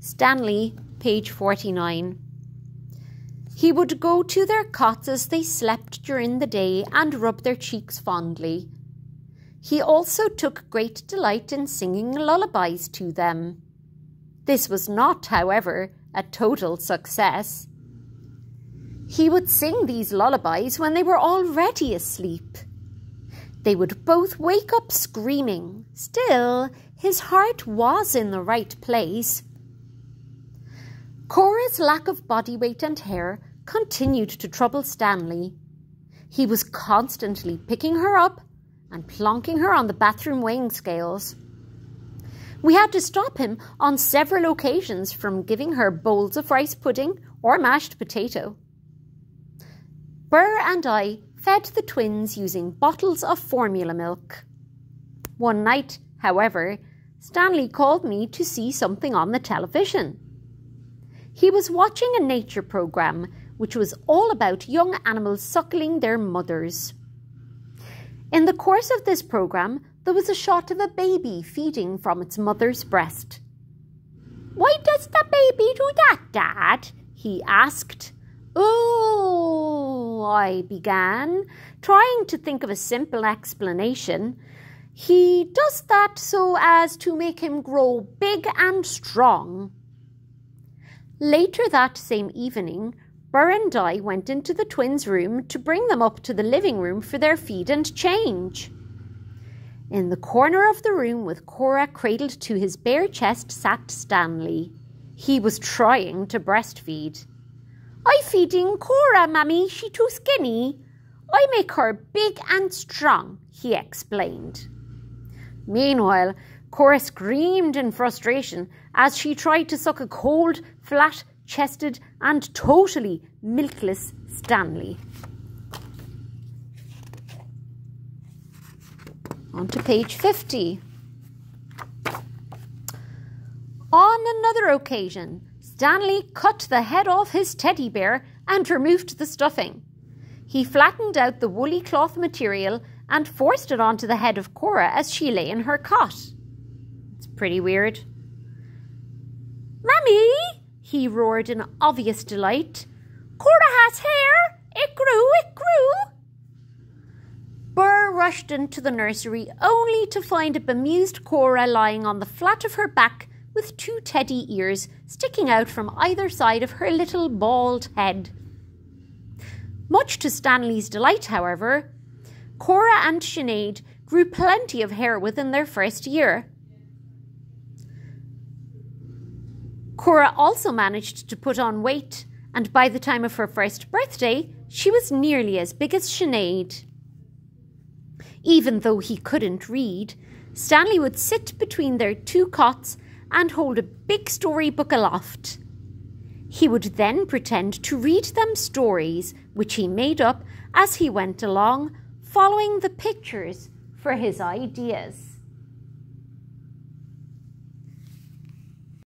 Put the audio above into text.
Stanley, page 49. He would go to their cots as they slept during the day and rub their cheeks fondly. He also took great delight in singing lullabies to them. This was not, however, a total success. He would sing these lullabies when they were already asleep. They would both wake up screaming. Still, his heart was in the right place. Cora's lack of body weight and hair continued to trouble Stanley. He was constantly picking her up and plonking her on the bathroom weighing scales. We had to stop him on several occasions from giving her bowls of rice pudding or mashed potato. Burr and I fed the twins using bottles of formula milk. One night, however, Stanley called me to see something on the television. He was watching a nature program which was all about young animals suckling their mothers. In the course of this program, there was a shot of a baby feeding from its mother's breast. "Why does the baby do that, Dad?" he asked. "Oh," I began, trying to think of a simple explanation. "He does that so as to make him grow big and strong." Later that same evening, Burr and I went into the twins' room to bring them up to the living room for their feed and change. In the corner of the room with Cora cradled to his bare chest sat Stanley. He was trying to breastfeed. "I feeding Cora, Mammy, she too skinny. I make her big and strong," he explained. Meanwhile, Cora screamed in frustration as she tried to suck a cold, flat-chested and totally milkless Stanley. On to page 50. On another occasion, Stanley cut the head off his teddy bear and removed the stuffing. He flattened out the woolly cloth material and forced it onto the head of Cora as she lay in her cot. It's pretty weird. "Mummy!" he roared in obvious delight. "Cora has hair! It grew! It grew!" Burr rushed into the nursery only to find a bemused Cora lying on the flat of her back with 2 teddy ears sticking out from either side of her little bald head. Much to Stanley's delight, however, Cora and Sinead grew plenty of hair within their first year. Cora also managed to put on weight, and by the time of her first birthday, she was nearly as big as Sinead. Even though he couldn't read, Stanley would sit between their 2 cots and hold a big storybook aloft. He would then pretend to read them stories which he made up as he went along, following the pictures for his ideas.